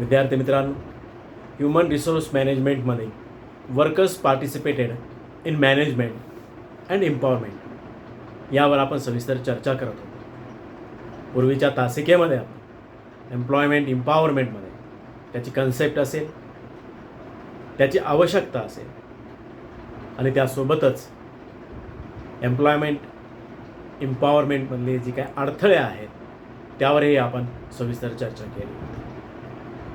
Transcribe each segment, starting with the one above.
विद्यार्थी मित्रांनो, human resource मॅनेजमेंटमध्ये workers participated in management and empowerment यावर आपण सविस्तर चर्चा करत होतो. पूर्वीच्या तासिकेमध्ये आपण एम्प्लॉयमेंट एम्पॉवरमेंटमध्ये त्याची कन्सेप्ट असेल, त्याची आवश्यकता असेल आणि त्यासोबतच एम्प्लॉयमेंट एम्पॉवरमेंटमधले जी काही अडथळे आहेत त्यावरही आपण सविस्तर चर्चा केली.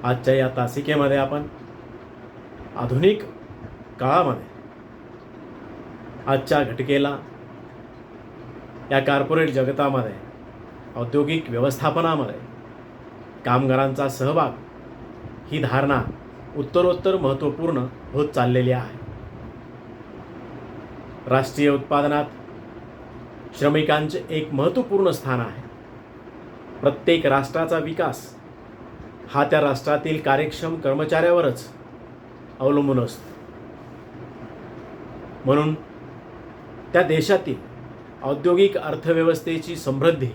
आजच्या या तासिकेमध्ये आपण आधुनिक काळामध्ये आजच्या घटकेला या कॉर्पोरेट जगतामध्ये औद्योगिक व्यवस्थापनामध्ये कामगारांचा सहभाग ही धारणा उत्तरोत्तर महत्त्वपूर्ण होत चाललेली आहे. राष्ट्रीय उत्पादनात श्रमिकांचे एक महत्त्वपूर्ण स्थान आहे. प्रत्येक राष्ट्राचा विकास हा त्या राष्ट्रातील कार्यक्षम कर्मचाऱ्यावरच अवलंबून असतो. म्हणून त्या देशातील औद्योगिक अर्थव्यवस्थेची समृद्धी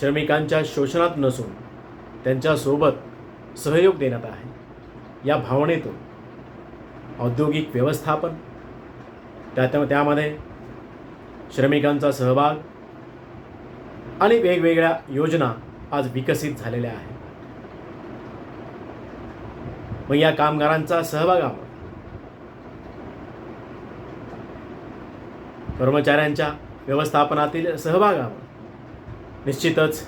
श्रमिकांच्या शोषणात नसून त्यांच्यासोबत सहयोग देण्यात आहे. या भावनेतून औद्योगिक व्यवस्थापन त्यामध्ये श्रमिकांचा सहभाग आणि वेगवेगळ्या योजना आज विकसित झालेल्या आहेत. मग या कामगारांचा सहभागामुळे कर्मचाऱ्यांच्या व्यवस्थापनातील सहभागामुळे निश्चितच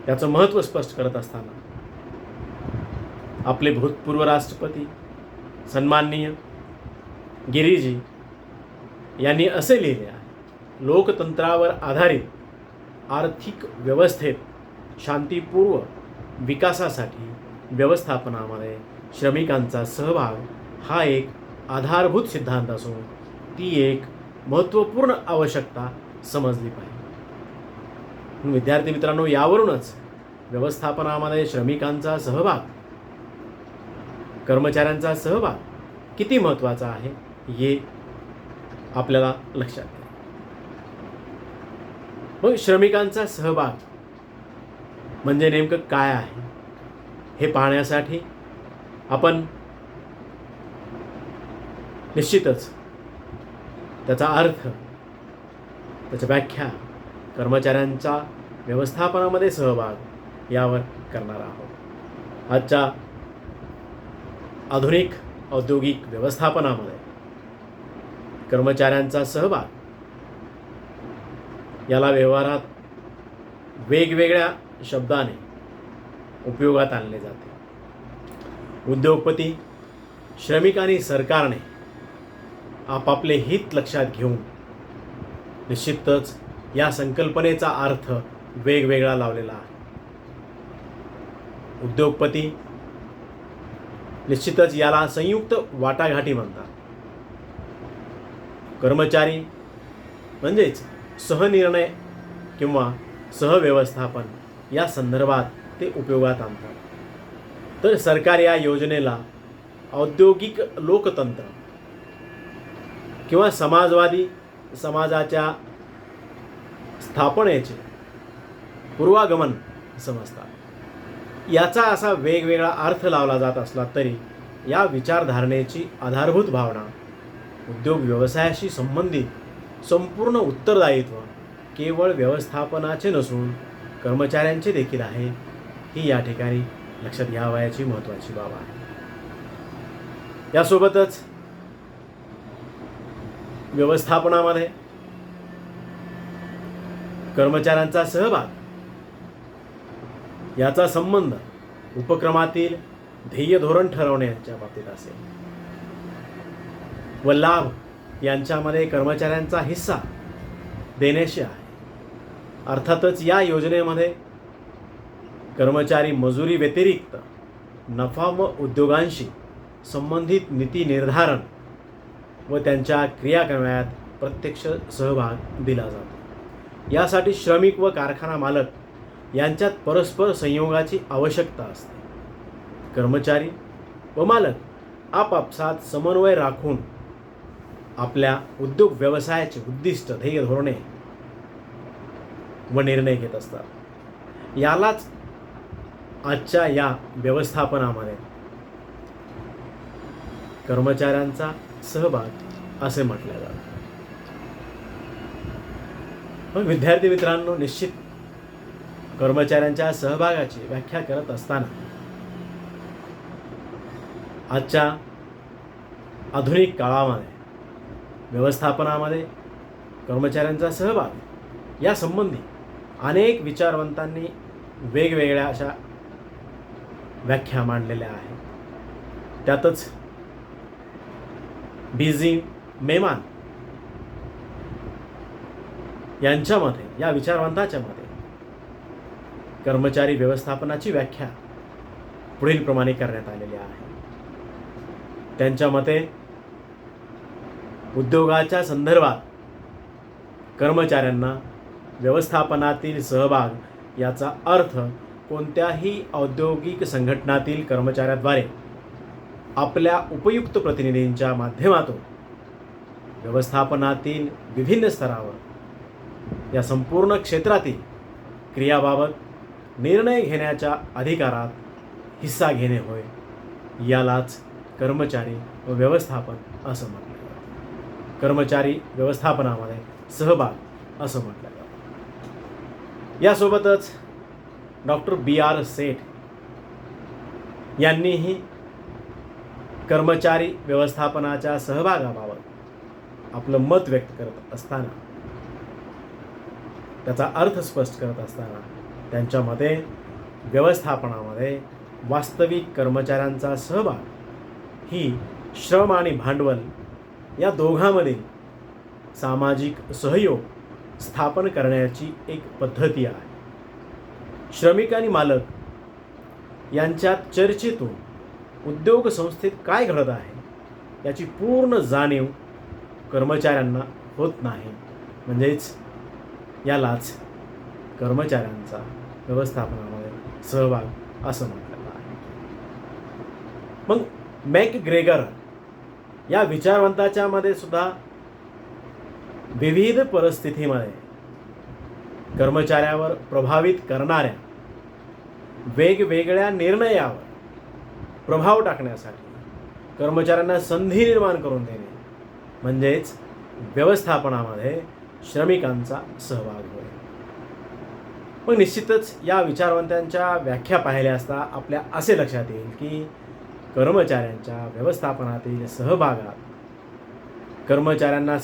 त्याचं महत्त्व स्पष्ट करत असताना आपले भूतपूर्व राष्ट्रपती सन्माननीय गिरीजी यांनी असे लिहिले आहे, लोकतंत्रावर आधारित आर्थिक व्यवस्थेत शांतीपूर्व विकासासाठी व्यवस्थापनामध्ये श्रमिकांचा सहभाग हा एक आधारभूत सिद्धांत असून ती एक महत्त्वपूर्ण आवश्यकता समजली पाहिजे. विद्यार्थी मित्रांनो, यावरूनच व्यवस्थापनामध्ये श्रमिकांचा सहभाग, कर्मचाऱ्यांचा सहभाग किती महत्त्वाचा आहे हे आपल्याला लक्षात येईल. मग श्रमिकांचा सहभाग म्हणजे नेमकं काय आहे हे पाहण्यासाठी आपण निश्चितच त्याचा अर्थ, त्याची व्याख्या, कर्मचाऱ्यांचा व्यवस्थापनामध्ये सहभाग यावर करणार आहोत. आजच्या आधुनिक औद्योगिक व्यवस्थापनामध्ये कर्मचाऱ्यांचा सहभाग याला व्यवहारात वेगवेगळ्या शब्दाने उपयोगात आणले जाते. उद्योगपती, श्रमिक आणि सरकारने आपापले हित लक्षात घेऊन निश्चितच या संकल्पनेचा अर्थ वेगवेगळा लावलेला आहे. उद्योगपती निश्चितच याला संयुक्त वाटाघाटी म्हणतात. कर्मचारी म्हणजेच सहनिर्णय किंवा सहव्यवस्थापन या संदर्भात ते उपयोगात आणतात. तर सरकार या योजनेला औद्योगिक लोकतंत्र किंवा समाजवादी समाजाच्या स्थापनेचे पूर्वागमन समजतात. याचा असा वेगवेगळा अर्थ लावला जात असला तरी या विचारधारणेची आधारभूत भावना उद्योग व्यवसायाशी संबंधित संपूर्ण उत्तरदायित्व केवळ व्यवस्थापनाचे नसून कर्मचाऱ्यांचे देखील आहे, ही या ठिकाणी लक्षात घ्यावयाची महत्त्वाची बाब आहे. यासोबतच व्यवस्थापनामध्ये कर्मचाऱ्यांचा सहभाग याचा संबंध उपक्रमातील ध्येय धोरण ठरवण्याच्या बाबतीत असेल व लाभ यांच्यामध्ये कर्मचाऱ्यांचा हिस्सा देण्याशी आहे. अर्थातच या योजनेमध्ये कर्मचारी मजुरी व्यतिरिक्त नफा व उद्योगांशी संबंधित नीती निर्धारण व त्यांच्या क्रियाकर्मात प्रत्यक्ष सहभाग दिला जातो. यासाठी श्रमिक व कारखाना मालक यांच्यात परस्पर संयोगाची आवश्यकता असते. कर्मचारी व मालक आपापसात समन्वय राखून आपल्या उद्योग व्यवसायाचे उद्दिष्ट, ध्येय धोरणे व निर्णय घेत असतात. यालाच आजच्या या व्यवस्थापनामध्ये कर्मचाऱ्यांचा सहभाग असे म्हटले जाते. मग विद्यार्थी मित्रांनो, निश्चित कर्मचाऱ्यांच्या सहभागाची व्याख्या करत असताना आजच्या आधुनिक काळामध्ये व्यवस्थापनामध्ये कर्मचाऱ्यांचा सहभाग या संबंधी अनेक विचारवंतांनी वेगवेगळ्या अशा व्याख्या मांडलेल्या आहेत. त्यातच बीजी मेमान यांच्या मते, या विचारवंताच्या मते कर्मचारी व्यवस्थापनाची व्याख्या पुढील प्रमाणे करण्यात आलेली आहे. त्यांच्या मते उद्योगाच्या संदर्भात कर्मचाऱ्यांना व्यवस्थापनातील सहभाग याचा अर्थ कोणत्याही औद्योगिक संघटनातील कर्मचाऱ्याद्वारे आपल्या उपयुक्त प्रतिनिधींच्या माध्यमातून व्यवस्थापनातील विभिन्न स्तरावर या संपूर्ण क्षेत्रातील क्रियाबाबत निर्णय घेण्याच्या अधिकारात हिस्सा घेणे होय. यालाच कर्मचारी व व्यवस्थापन असं म्हटलं जातं. कर्मचारी व्यवस्थापनामध्ये सहभाग असं म्हटलं जातं. यासोबतच डॉक्टर B.R. सेठ यांनीही कर्मचारी व्यवस्थापनाच्या सहभागाबाबत आपलं मत व्यक्त करत असताना, त्याचा अर्थ स्पष्ट करत असताना त्यांच्या मते व्यवस्थापनामध्ये वास्तविक कर्मचाऱ्यांचा सहभाग ही श्रम आणि भांडवल या दोघांमधील सामाजिक सहयोग स्थापन करण्याची एक पद्धती आहे. श्रमिक आणि मालक यांच्यात चर्चेतून उद्योग संस्थेत काय घडत आहे याची पूर्ण जाणीव कर्मचाऱ्यांना होत नाही. म्हणजेच यालाच कर्मचाऱ्यांचा व्यवस्थापनामध्ये सहभाग असं म्हटलेलं आहे. मग मॅकग्रेगर या विचारवंताच्या मध्ये सुद्धा विविध परिस्थितीमध्ये कर्मचाऱ्यावर प्रभावित करणाऱ्या वेगवेगळ्या निर्णयावर प्रभाव टाकण्यासाठी कर्मचाऱ्यांना संधी निर्माण करून देणे म्हणजेच व्यवस्थापनामध्ये श्रमिकांचा सहभाग होय. मग निश्चितच या विचारवंतांच्या व्याख्या पाहिल्या असता आपल्या असे लक्षात येईल की कर्मचाऱ्यांच्या व्यवस्थापनातील सहभागात कर्मचाऱ्यांना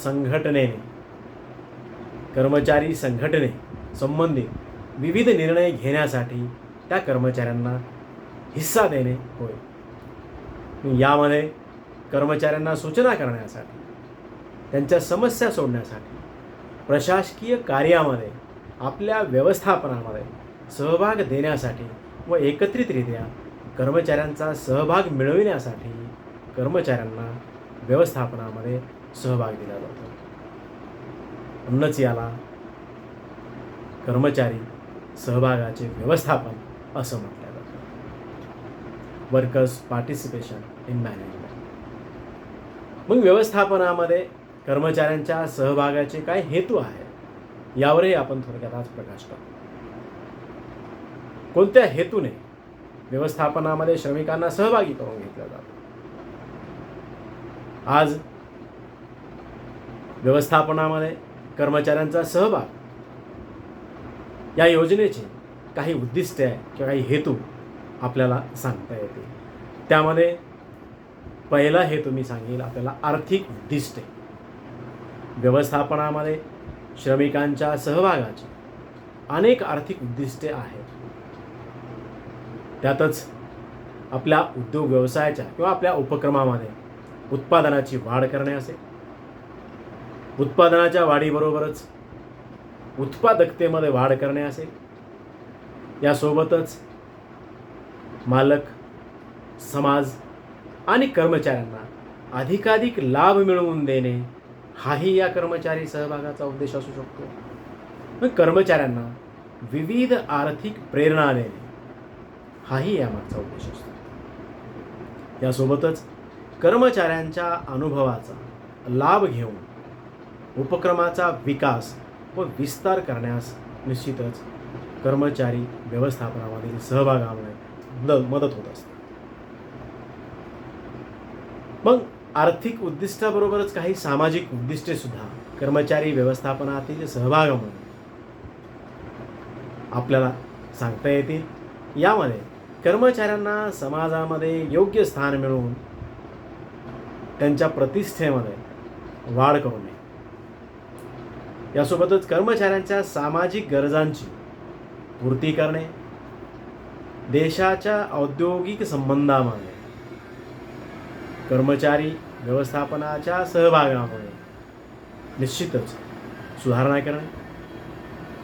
कर्मचारी संघटने संबंधित विविध निर्णय घेण्यासाठी त्या कर्मचाऱ्यांना हिस्सा देणे होय. यामध्ये कर्मचाऱ्यांना सूचना करण्यासाठी, त्यांच्या समस्या सोडण्यासाठी, प्रशासकीय कार्यामध्ये आपल्या व्यवस्थापनामध्ये सहभाग देण्यासाठी व एकत्रितरित्या कर्मचाऱ्यांचा सहभाग मिळविण्यासाठी कर्मचाऱ्यांना व्यवस्थापनामध्ये सहभाग दिला जातो. म्हणूनच याला कर्मचारी सहभागाचे व्यवस्थापन असं म्हटलं जातं. Workers participation in management. मग व्यवस्थापनामध्ये कर्मचाऱ्यांच्या सहभागाचे काय हेतू आहे यावरही आपण थोडक्यात आज प्रकाश टाकू. कोणत्या हेतूने व्यवस्थापनामध्ये श्रमिकांना सहभागी करून घेतलं जातं? आज व्यवस्थापनामध्ये कर्मचाऱ्यांचा सहभाग या योजनेचे काही उद्दिष्टे किंवा काही हेतू आपल्याला सांगता येतील. त्यामध्ये पहिला हेतू मी सांगेल आपल्याला आर्थिक उद्दिष्टे. व्यवस्थापनामध्ये श्रमिकांच्या सहभागाची अनेक आर्थिक उद्दिष्टे आहेत. त्यातच आपल्या उद्योग व्यवसायाच्या किंवा आपल्या उपक्रमामध्ये उत्पादनाची वाढ करणे असेल, उत्पादनाच्या वाढीबरोबरच उत्पादकतेमध्ये वाढ करणे असेल, यासोबतच मालक, समाज आणि कर्मचाऱ्यांना अधिकाधिक लाभ मिळवून देणे हाही या कर्मचारी सहभागाचा उद्देश असू शकतो. मग कर्मचाऱ्यांना विविध आर्थिक प्रेरणा देणे हाही यामागचा उद्देश असतो. यासोबतच कर्मचाऱ्यांच्या अनुभवाचा लाभ घेऊन उपक्रमाचा विकास व विस्तार करण्यास निश्चितच कर्मचारी व्यवस्थापनामधील सहभागामुळे मदत होत असते. मग आर्थिक उद्दिष्टाबरोबरच काही सामाजिक उद्दिष्टे सुद्धा कर्मचारी व्यवस्थापनातील सहभागामुळे आपल्याला सांगता येतील. यामध्ये कर्मचाऱ्यांना समाजामध्ये योग्य स्थान मिळवून त्यांच्या प्रतिष्ठेमध्ये वाढ करू नये. यासोबतच कर्मचाऱ्यांच्या सामाजिक गरजांची पूर्ती करणे, देशाच्या औद्योगिक संबंधामध्ये कर्मचारी व्यवस्थापनाच्या सहभागामुळे निश्चितच सुधारणा करणे,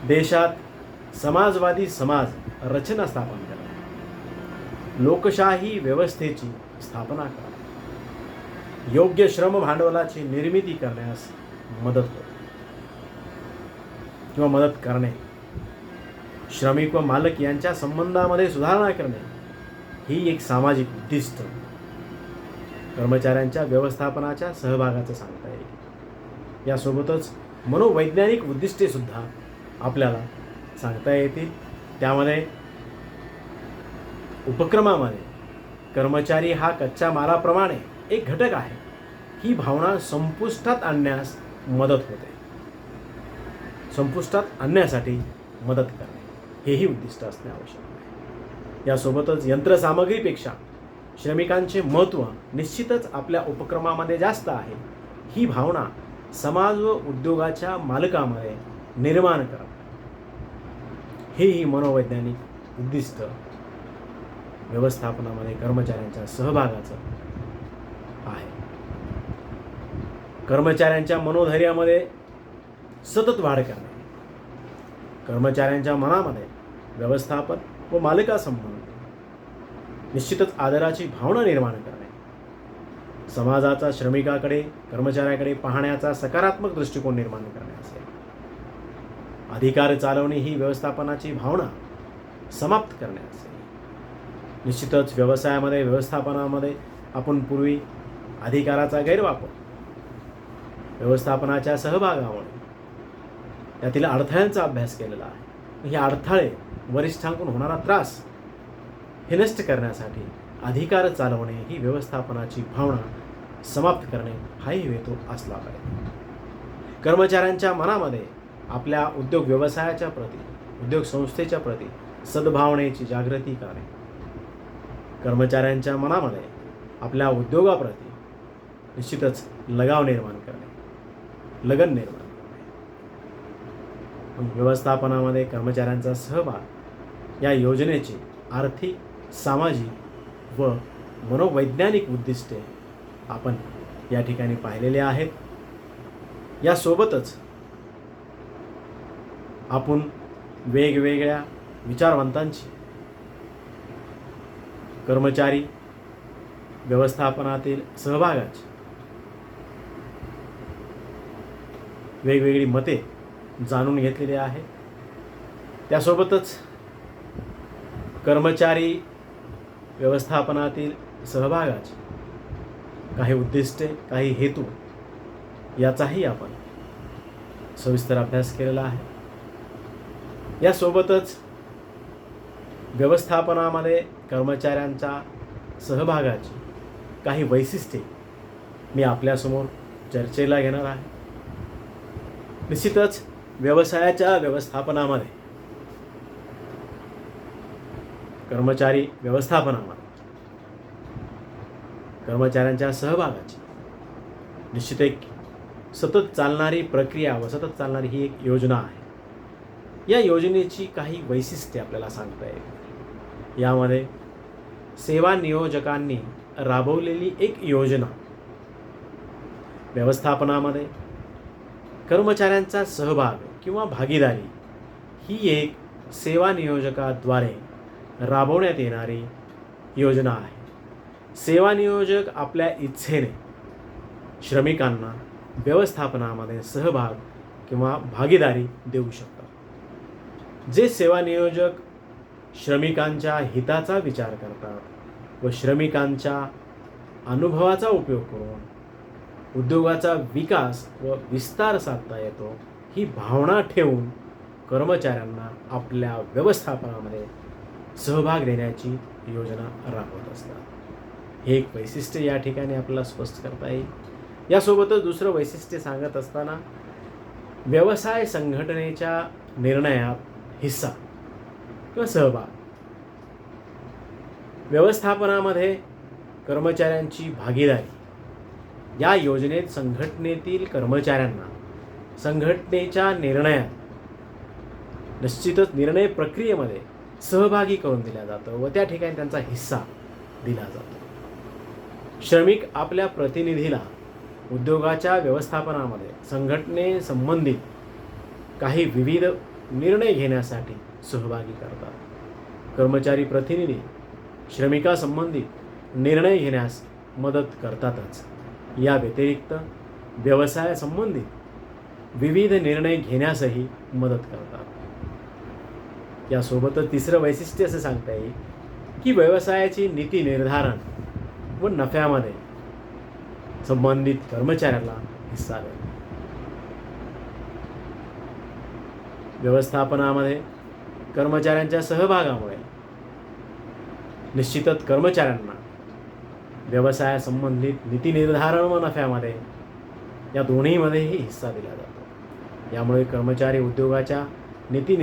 देशात समाजवादी समाज रचना स्थापन करणे, लोकशाही व्यवस्थेची स्थापना करणे, योग्य श्रम भांडवलाची निर्मिती करण्यास मदत होते किंवा मदत करणे, श्रमिक व मालक यांच्या संबंधामध्ये सुधारणा करणे ही एक सामाजिक उद्दिष्ट कर्मचाऱ्यांच्या व्यवस्थापनाच्या सहभागाचं सांगता येईल. यासोबतच मनोवैज्ञानिक उद्दिष्टे सुद्धा आपल्याला सांगता येतील. त्यामध्ये उपक्रमामध्ये कर्मचारी हा कच्च्या मालाप्रमाणे एक घटक आहे ही भावना संपुष्टात आणण्यास मदत होते. संपुष्टात आणण्यासाठी मदत करणे हेही उद्दिष्ट असणे आवश्यक आहे. यासोबतच यंत्रसामग्रीपेक्षा श्रमिकांचे महत्त्व निश्चितच आपल्या उपक्रमामध्ये जास्त आहे ही भावना समाज व उद्योगाच्या मालकामध्ये निर्माण करा हेही मनोवैज्ञानिक उद्दिष्ट व्यवस्थापनामध्ये कर्मचाऱ्यांच्या सहभागाचं आहे. कर्मचाऱ्यांच्या मनोधैर्यामध्ये सतत वाढ करणे, कर्मचाऱ्यांच्या मनामध्ये व्यवस्थापन व मालकासंबंध निश्चितच आदराची भावना निर्माण करणे, समाजाचा श्रमिकाकडे कर्मचाऱ्याकडे पाहण्याचा सकारात्मक दृष्टिकोन निर्माण करणे असेल. अधिकार चालवणे ही व्यवस्थापनाची भावना समाप्त करणे असेल. निश्चितच व्यवसायामध्ये व्यवस्थापनामध्ये आपण पूर्वी अधिकाराचा गैरवापर, व्यवस्थापनाच्या सहभागामुळे त्यातील अडथळ्यांचा अभ्यास केलेला आहे. हे अडथळे वरिष्ठांकडून होणारा त्रास हे नष्ट करण्यासाठी अधिकार चालवणे ही व्यवस्थापनाची भावना समाप्त करणे हाही हेतू असला पाहिजे. कर्मचाऱ्यांच्या मनामध्ये आपल्या उद्योग व्यवसायाच्या प्रती, उद्योग संस्थेच्या प्रती सद्भावनेची जागृती करणे, कर्मचाऱ्यांच्या मनामध्ये आपल्या उद्योगाप्रती निश्चितच लगाव निर्माण करणे, लगन निर्माण करणे. व्यवस्थापनामध्ये कर्मचाऱ्यांचा सहभाग या योजनेची आर्थिक, सामाजिक व मनोवैज्ञानिक उद्दिष्टे आपण या ठिकाणी पाहिलेले आहेत. यासोबतच आपण वेगवेगळ्या विचारवंतांची कर्मचारी व्यवस्थापनातील सहभागाची वेगवेगळी मते जाणून घेतलेली आहे. त्यासोबतच कर्मचारी व्यवस्थापनातील सहभागाची काही उद्दिष्टे, काही हेतू याचाही आपण सविस्तर अभ्यास केलेला आहे. यासोबतच व्यवस्थापनामध्ये कर्मचाऱ्यांच्या सहभागाची काही वैशिष्ट्ये मी आपल्यासमोर चर्चेला घेणार आहे. निश्चितच व्यवसायाच्या व्यवस्थापनामध्ये, कर्मचारी व्यवस्थापनामध्ये कर्मचाऱ्यांच्या सहभागाची निश्चित एक सतत चालणारी प्रक्रिया व सतत चालणारी ही एक योजना आहे. या योजनेची काही वैशिष्ट्ये आपल्याला सांगता येईल. यामध्ये सेवा नियोजकांनी राबवलेली एक योजना व्यवस्थापनामध्ये कर्मचाऱ्यांचा सहभाग किंवा भागीदारी ही एक सेवा नियोजकाद्वारे राबवण्यात येणारी योजना आहे. सेवा नियोजक आपल्या इच्छेने श्रमिकांना व्यवस्थापनामध्ये सहभाग किंवा भागीदारी देऊ शकतात. जे सेवा नियोजक श्रमिकांच्या हिताचा विचार करतात व श्रमिकांच्या अनुभवाचा उपयोग करून उद्योगाचा विकास व विस्तार साधता येतो ही भावना ठेवून कर्मचाऱ्यांना आपल्या व्यवस्थापनामध्ये सहभाग देण्याची योजना राबवत असतात. हे एक वैशिष्ट्य या ठिकाणी आपल्याला स्पष्ट करता येईल. यासोबतच दुसरं वैशिष्ट्य सांगत असताना व्यवसाय संघटनेच्या निर्णयात हिस्सा किंवा सहभाग, व्यवस्थापनामध्ये कर्मचाऱ्यांची भागीदारी, या योजनेत संघटनेतील कर्मचाऱ्यांना संघटनेच्या निर्णयात निश्चितच निर्णय प्रक्रियेमध्ये सहभागी करून दिल्या जातं व त्या ठिकाणी त्यांचा हिस्सा दिला जातो. श्रमिक आपल्या प्रतिनिधीला उद्योगाच्या व्यवस्थापनामध्ये संघटने संबंधित काही विविध निर्णय घेण्यासाठी सहभागी करतात. कर्मचारी प्रतिनिधी श्रमिकासंबंधित निर्णय घेण्यास मदत करतातच, या व्यतिरिक्त व्यवसाय संबंधित विविध निर्णय घेण्यासही मदत करतात. यासोबतच तिसरं वैशिष्ट्य असं सांगता येईल की व्यवसायाची नीती निर्धारण व नफ्यामध्ये संबंधित कर्मचाऱ्याला हिस्सा देणे. व्यवस्थापनामध्ये कर्मचाऱ्यांच्या सहभागामुळे निश्चितच कर्मचाऱ्यांना व्यवसायासंबंधित नीती निर्धारण व नफ्यामध्ये या दोन्हीमध्येही हिस्सा दिला जातो. यामुळे कर्मचारी उद्योगाच्या नीती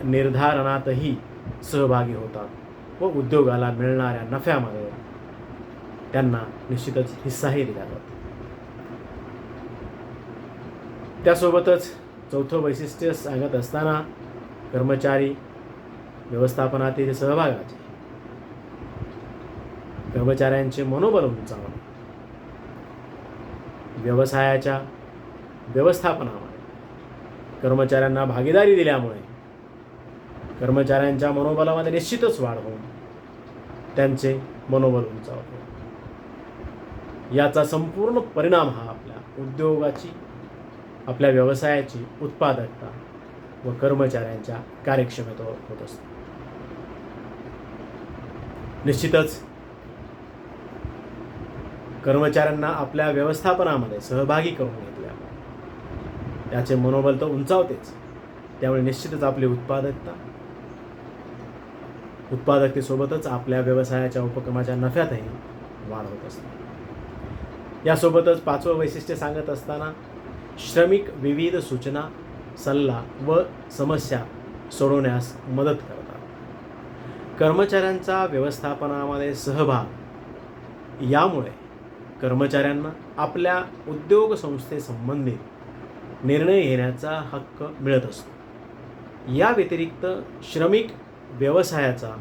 निर्धारणातही सहभागी होतात व उद्योगाला मिळणाऱ्या नफ्यामध्ये त्यांना निश्चितच हिस्साही दिला जातो. त्यासोबतच चौथं वैशिष्ट्य सांगत असताना कर्मचारी व्यवस्थापनातील सहभागाचे कर्मचाऱ्यांचे मनोबल उंचावणे, व्यवसायाच्या व्यवस्थापनामध्ये कर्मचाऱ्यांना भागीदारी दिल्यामुळे कर्मचाऱ्यांच्या मनोबलामध्ये निश्चितच वाढ होऊन त्यांचे मनोबल उंचावते. याचा संपूर्ण परिणाम हा आपल्या उद्योगाची, आपल्या व्यवसायाची उत्पादकता व कर्मचाऱ्यांच्या कार्यक्षमतेवर होत असतो. निश्चितच कर्मचाऱ्यांना आपल्या व्यवस्थापनामध्ये सहभागी करून घेतल्यामुळे याचे मनोबल तर उंचावतेच, त्यामुळे निश्चितच आपली उत्पादकतेसोबतच आपल्या व्यवसायाच्या उपक्रमाच्या नफ्यातही वाढ होत असते. यासोबतच पाचवं वैशिष्ट्य सांगत असताना श्रमिक विविध सूचना, सल्ला व समस्या सोडवण्यास मदत करतात. कर्मचाऱ्यांचा व्यवस्थापनामध्ये सहभाग यामुळे कर्मचाऱ्यांना आपल्या उद्योग संस्थेसंबंधित निर्णय घेण्याचा हक्क मिळत असतो. या व्यतिरिक्त श्रमिक व्यवसायाचा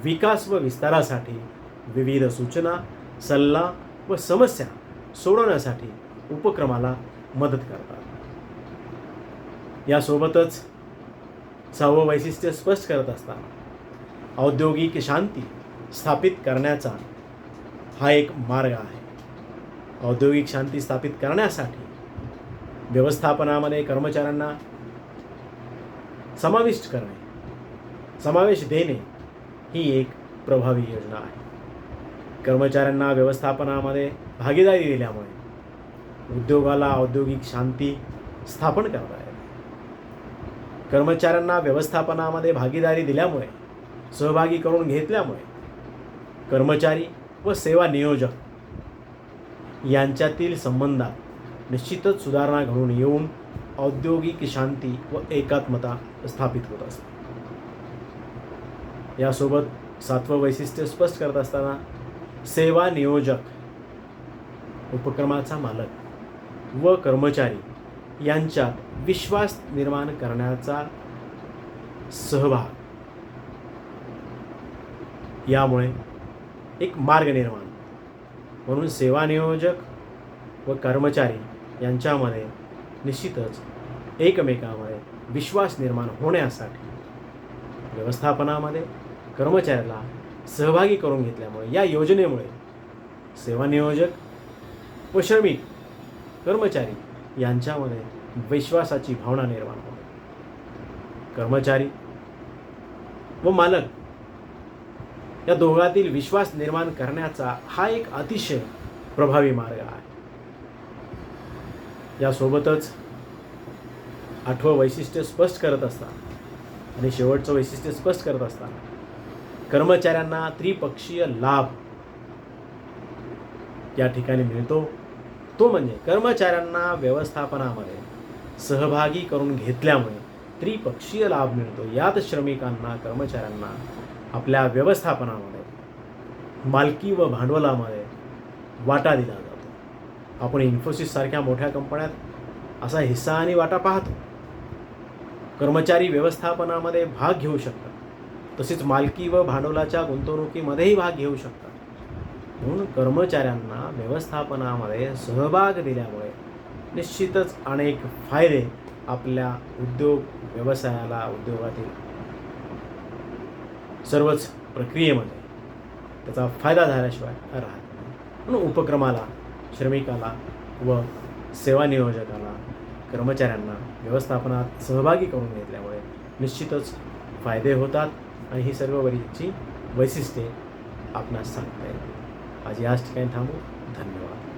विकास व विस्तारासाठी विविध सूचना, सल्ला व समस्या सोडवण्यासाठी उपक्रमाला मदत करतात. यासोबतच सहावं वैशिष्ट्य स्पष्ट करत असताना औद्योगिक शांती स्थापित करण्याचा हा एक मार्ग आहे. औद्योगिक शांती स्थापित करण्यासाठी व्यवस्थापनामध्ये कर्मचाऱ्यांना समावेश देणे ही एक प्रभावी योजना आहे. कर्मचाऱ्यांना व्यवस्थापनामध्ये भागीदारी दिल्यामुळे उद्योगाला औद्योगिक शांती स्थापन करता येते. कर्मचाऱ्यांना व्यवस्थापनामध्ये भागीदारी दिल्यामुळे, सहभागी करून घेतल्यामुळे कर्मचारी व सेवा नियोजक यांच्यातील संबंधात निश्चितच सुधारणा घडून येऊन औद्योगिक शांती व एकात्मता स्थापित होत असते. यासोबत सातवं वैशिष्ट्य स्पष्ट करत असताना सेवा नियोजक उपक्रमाचा मालक व कर्मचारी यांच्यात विश्वास निर्माण करण्याचा सहभाग, यामुळे एक मार्ग निर्माण म्हणून सेवा नियोजक व कर्मचारी यांच्यामध्ये निश्चितच एकमेकांमध्ये विश्वास निर्माण होण्यासाठी व्यवस्थापनामध्ये कर्मचाऱ्याला सहभागी करून घेतल्यामुळे या योजनेमुळे सेवा नियोजक व श्रमिक कर्मचारी यांच्यामध्ये विश्वासाची भावना निर्माण होते. कर्मचारी व मालक या दोघांतील विश्वास निर्माण करण्याचा हा एक अतिशय प्रभावी मार्ग आहे. यासोबतच आठवं वैशिष्ट्य स्पष्ट करत असताना आणि शेवटचं वैशिष्ट्य स्पष्ट करत असताना कर्मचाऱ्यांना त्रिपक्षीय लाभ या ठिकाणी मिळतो, तो म्हणजे कर्मचाऱ्यांना व्यवस्थापनामध्ये सहभागी करून घेतल्यामुळे त्रिपक्षीय लाभ मिळतो. यात श्रमिकांना, कर्मचाऱ्यांना आपल्या व्यवस्थापनामध्ये, मालकी व भांडवलामध्ये वाटा दिला जातो. आपण इन्फोसिससारख्या मोठ्या कंपन्यात असा हिस्सा आणि वाटा पाहतो. कर्मचारी व्यवस्थापनामध्ये भाग घेऊ शकतात, तसेच मालकी व भांडवलाच्या गुंतवणुकीमध्येही भाग घेऊ शकतात. म्हणून कर्मचाऱ्यांना व्यवस्थापनामध्ये सहभाग दिल्यामुळे निश्चितच अनेक फायदे आपल्या उद्योग व्यवसायाला, उद्योगातील सर्वच प्रक्रियेमध्ये त्याचा फायदा झाल्याशिवाय राहत नाही. म्हणून उपक्रमाला, श्रमिकाला व सेवा नियोजकाला, कर्मचाऱ्यांना व्यवस्थापनात सहभागी करून घेतल्यामुळे निश्चितच फायदे होतात आणि ही सर्व वरीलची वैशिष्ट्ये आपणास सांगता येतील. आज याच ठिकाणी थांबू. धन्यवाद.